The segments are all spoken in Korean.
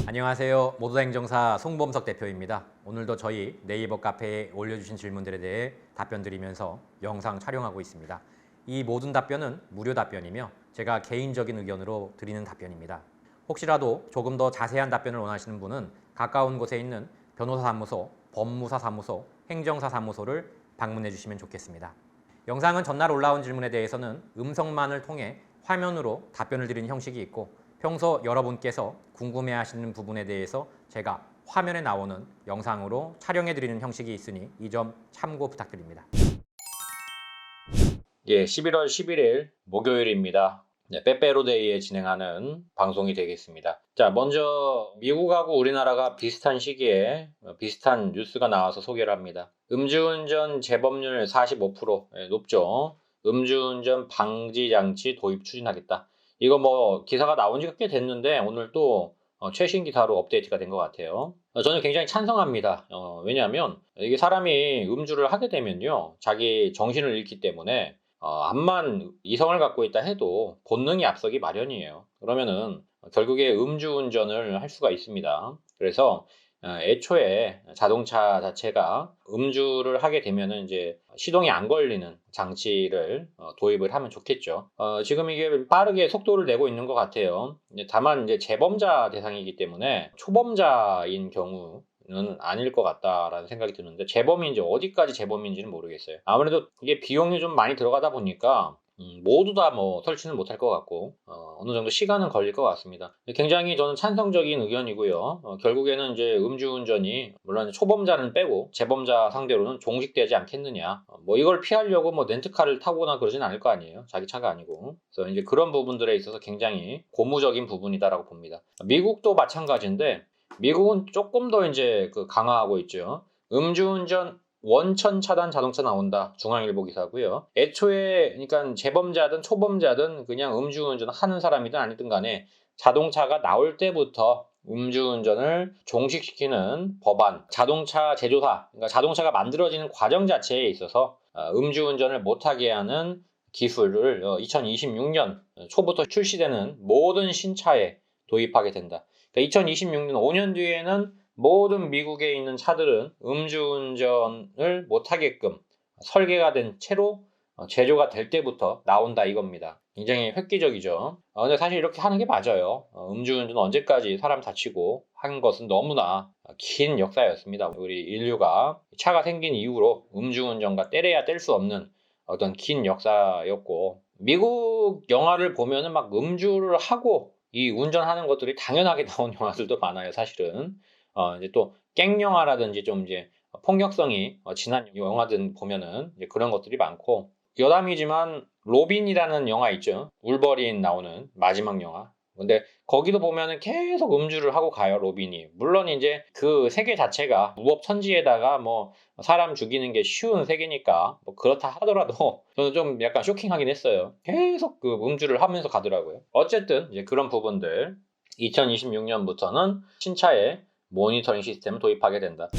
안녕하세요. 모두다 행정사 송범석 대표입니다. 오늘도 저희 네이버 카페에 올려주신 질문들에 대해 답변 드리면서 영상 촬영하고 있습니다. 이 모든 답변은 무료 답변이며 제가 개인적인 의견으로 드리는 답변입니다. 혹시라도 조금 더 자세한 답변을 원하시는 분은 가까운 곳에 있는 변호사 사무소, 법무사 사무소, 행정사 사무소를 방문해 주시면 좋겠습니다. 영상은 전날 올라온 질문에 대해서는 음성만을 통해 화면으로 답변을 드리는 형식이 있고, 평소 여러분께서 궁금해하시는 부분에 대해서 제가 화면에 나오는 영상으로 촬영해 드리는 형식이 있으니 이 점 참고 부탁드립니다. 11월 11일 목요일입니다. 빼빼로데이에 진행하는 방송이 되겠습니다. 자, 먼저 미국하고 우리나라가 비슷한 시기에 비슷한 뉴스가 나와서 소개를 합니다. 음주운전 재범률 45% 높죠. 음주운전 방지 장치 도입 추진하겠다. 이거 뭐 기사가 나온 지가 꽤 됐는데 오늘 또 최신 기사로 업데이트가 된 것 같아요. 저는 굉장히 찬성합니다. 왜냐하면 이게 사람이 음주를 하게 되면요, 자기 정신을 잃기 때문에 암만 이성을 갖고 있다 해도 본능이 앞서기 마련이에요. 그러면은 결국에 음주운전을 할 수가 있습니다. 그래서 애초에 자동차 자체가 음주를 하게 되면은 이제 시동이 안 걸리는 장치를 도입을 하면 좋겠죠. 지금 이게 빠르게 속도를 내고 있는 것 같아요. 다만 이제 재범자 대상이기 때문에 초범자인 경우는 아닐 것 같다라는 생각이 드는데, 재범인지 어디까지 재범인지는 모르겠어요. 아무래도 이게 비용이 좀 많이 들어가다 보니까 모두 다 뭐 설치는 못할 것 같고 어느 정도 시간은 걸릴 것 같습니다. 굉장히 저는 찬성적인 의견이고요. 결국에는 이제 음주운전이 물론 초범자는 빼고 재범자 상대로는 종식되지 않겠느냐. 뭐 이걸 피하려고 뭐 렌트카를 타거나 그러진 않을 거 아니에요. 자기 차가 아니고. 그래서 이제 그런 부분들에 있어서 굉장히 고무적인 부분이다라고 봅니다. 미국도 마찬가지인데, 미국은 조금 더 이제 강화하고 있죠. 음주운전 원천 차단 자동차 나온다. 중앙일보 기사고요. 애초에 그러니까 재범자든 초범자든 그냥 음주운전 하는 사람이든 아니든 간에 자동차가 나올 때부터 음주운전을 종식시키는 법안, 자동차 제조사, 그러니까 자동차가 만들어지는 과정 자체에 있어서 음주운전을 못하게 하는 기술을 2026년 초부터 출시되는 모든 신차에 도입하게 된다. 그러니까 2026년 5년 뒤에는 모든 미국에 있는 차들은 음주운전을 못하게끔 설계가 된 채로 제조가 될 때부터 나온다 이겁니다. 굉장히 획기적이죠. 근데 사실 이렇게 하는 게 맞아요. 음주운전 언제까지 사람 다치고 한 것은 너무나 긴 역사였습니다. 우리 인류가 차가 생긴 이후로 음주운전과 떼려야 뗄 수 없는 어떤 긴 역사였고, 미국 영화를 보면은 막 음주를 하고 이 운전하는 것들이 당연하게 나온 영화들도 많아요, 사실은. 이제 또 갱영화라든지 좀 이제 폭력성이 진한 영화들 보면은 이제 그런 것들이 많고, 여담이지만 로빈이라는 영화 있죠. 울버린 나오는 마지막 영화. 근데 거기도 보면은 계속 음주를 하고 가요, 로빈이. 물론 이제 그 세계 자체가 무법천지에다가 뭐 사람 죽이는 게 쉬운 세계니까 뭐 그렇다 하더라도 저는 좀 약간 쇼킹하긴 했어요. 계속 그 음주를 하면서 가더라고요. 어쨌든 이제 그런 부분들 2026년부터는 신차에 모니터링 시스템을 도입하게 된다.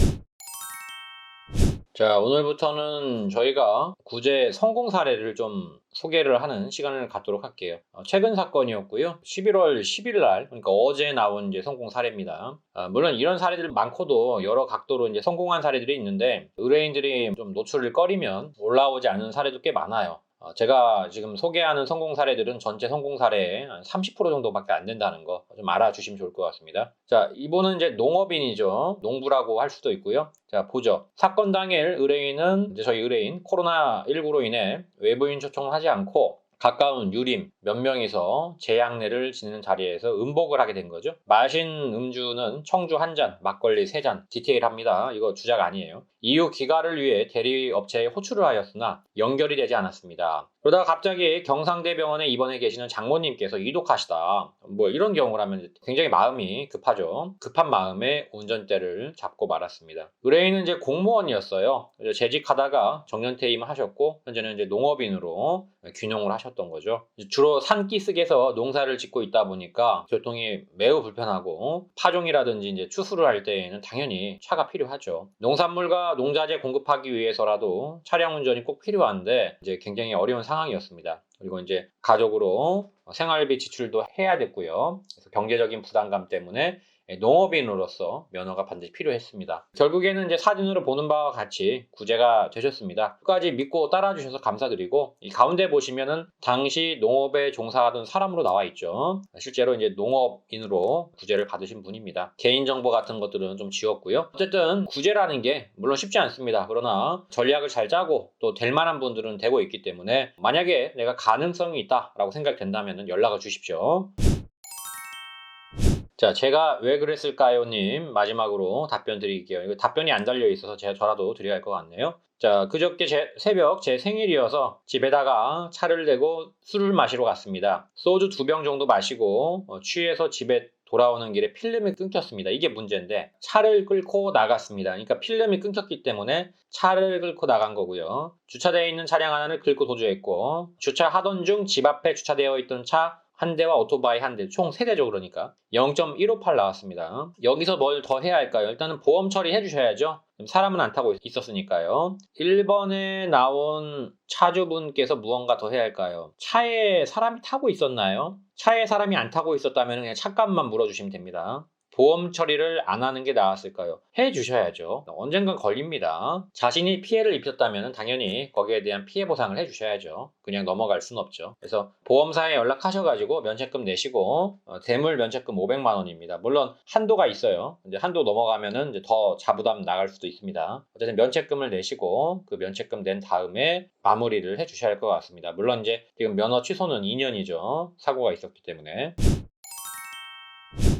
자, 오늘부터는 저희가 구제 성공 사례를 좀 소개를 하는 시간을 갖도록 할게요. 최근 사건이었고요. 11월 10일 날, 그러니까 어제 나온 이제 성공 사례입니다. 물론 이런 사례들 많고도 여러 각도로 이제 성공한 사례들이 있는데, 의뢰인들이 좀 노출을 꺼리면 올라오지 않는 사례도 꽤 많아요. 제가 지금 소개하는 성공 사례들은 전체 성공 사례의 한 30% 정도밖에 안 된다는 거 좀 알아주시면 좋을 것 같습니다. 자, 이분은 이제 농업인이죠. 농부라고 할 수도 있고요. 자, 보죠. 사건 당일 의뢰인은 이제 저희 의뢰인 코로나19로 인해 외부인 초청을 하지 않고 가까운 유림 몇 명이서 재양례를 지내는 자리에서 음복을 하게 된 거죠. 마신 음주는 청주 1잔, 막걸리 3잔, 디테일합니다. 이거 주작 아니에요. 이후 귀가를 위해 대리업체에 호출을 하였으나 연결이 되지 않았습니다. 그러다가 갑자기 경상대병원에 입원해 계시는 장모님께서 이독하시다, 뭐 이런 경우라면 굉장히 마음이 급하죠. 급한 마음에 운전대를 잡고 말았습니다. 의뢰인은 이제 공무원이었어요. 재직하다가 정년퇴임을 하셨고 현재는 이제 농업인으로 귀농을 하셨던 거죠. 주로 산기슭에서 농사를 짓고 있다 보니까 교통이 매우 불편하고 파종이라든지 이제 추수를 할 때에는 당연히 차가 필요하죠. 농산물과 농자재 공급하기 위해서라도 차량 운전이 꼭 필요한데 이제 굉장히 어려운 상황이었습니다. 그리고 이제 가족으로 생활비 지출도 해야 됐고요. 그래서 경제적인 부담감 때문에 농업인으로서 면허가 반드시 필요했습니다. 결국에는 이제 사진으로 보는 바와 같이 구제가 되셨습니다. 끝까지 믿고 따라주셔서 감사드리고, 이 가운데 보시면은 당시 농업에 종사하던 사람으로 나와 있죠. 실제로 이제 농업인으로 구제를 받으신 분입니다. 개인정보 같은 것들은 좀 지웠고요. 어쨌든 구제라는 게 물론 쉽지 않습니다. 그러나 전략을 잘 짜고 또 될 만한 분들은 되고 있기 때문에, 만약에 내가 가능성이 있다라고 생각된다면 연락을 주십시오. 자, 제가 왜 그랬을까요? 님 마지막으로 답변 드릴게요. 이거 답변이 안 달려 있어서 제가 저라도 드려야 할 것 같네요. 자, 그저께 새벽 제 생일이어서 집에다가 차를 대고 술을 마시러 갔습니다. 소주 2병 정도 마시고 취해서 집에 돌아오는 길에 필름이 끊겼습니다. 이게 문제인데, 차를 끌고 나갔습니다. 그러니까 필름이 끊겼기 때문에 차를 끌고 나간 거고요. 주차되어 있는 차량 하나를 긁고 도주했고, 주차하던 중 집 앞에 주차되어 있던 차 한 대와 오토바이 한 대, 총 3대죠. 그러니까 0.158 나왔습니다. 여기서 뭘 더 해야 할까요? 일단은 보험 처리해 주셔야죠. 사람은 안 타고 있었으니까요. 1번에 나온 차주분께서 무언가 더 해야 할까요? 차에 사람이 타고 있었나요? 차에 사람이 안 타고 있었다면 그냥 차값만 물어주시면 됩니다. 보험 처리를 안 하는 게 나았을까요? 해 주셔야죠. 언젠간 걸립니다. 자신이 피해를 입혔다면 당연히 거기에 대한 피해 보상을 해 주셔야죠. 그냥 넘어갈 순 없죠. 그래서 보험사에 연락하셔가지고 면책금 내시고, 대물 면책금 500만 원입니다. 물론 한도가 있어요. 이제 한도 넘어가면은 이제 더 자부담 나갈 수도 있습니다. 어쨌든 면책금을 내시고 그 면책금 낸 다음에 마무리를 해 주셔야 할 것 같습니다. 물론 이제 지금 면허 취소는 2년이죠. 사고가 있었기 때문에.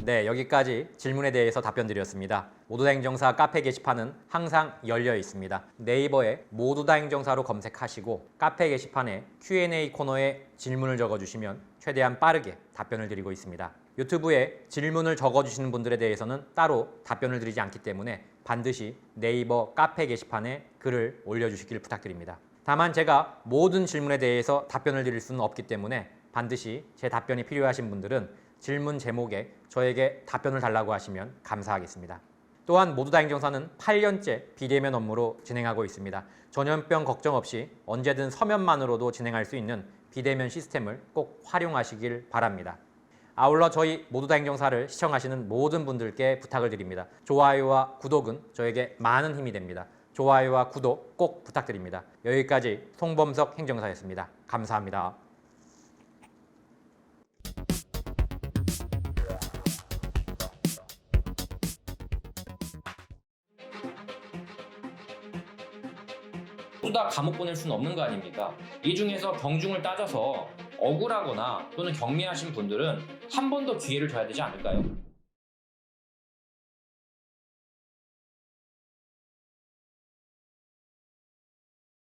네, 여기까지 질문에 대해서 답변 드렸습니다. 모두다 행정사 카페 게시판은 항상 열려 있습니다. 네이버에 모두다 행정사로 검색하시고 카페 게시판에 Q&A 코너에 질문을 적어주시면 최대한 빠르게 답변을 드리고 있습니다. 유튜브에 질문을 적어주시는 분들에 대해서는 따로 답변을 드리지 않기 때문에 반드시 네이버 카페 게시판에 글을 올려주시길 부탁드립니다. 다만 제가 모든 질문에 대해서 답변을 드릴 수는 없기 때문에 반드시 제 답변이 필요하신 분들은 질문 제목에 저에게 답변을 달라고 하시면 감사하겠습니다. 또한 모두다 행정사는 8년째 비대면 업무로 진행하고 있습니다. 전염병 걱정 없이 언제든 서면만으로도 진행할 수 있는 비대면 시스템을 꼭 활용하시길 바랍니다. 아울러 저희 모두다 행정사를 시청하시는 모든 분들께 부탁을 드립니다. 좋아요와 구독은 저에게 많은 힘이 됩니다. 좋아요와 구독 꼭 부탁드립니다. 여기까지 송범석 행정사였습니다. 감사합니다. 모두 다 감옥 보낼 수는 없는 거 아닙니까? 이 중에서 경중을 따져서 억울하거나 또는 경미하신 분들은 한 번 더 기회를 줘야 되지 않을까요?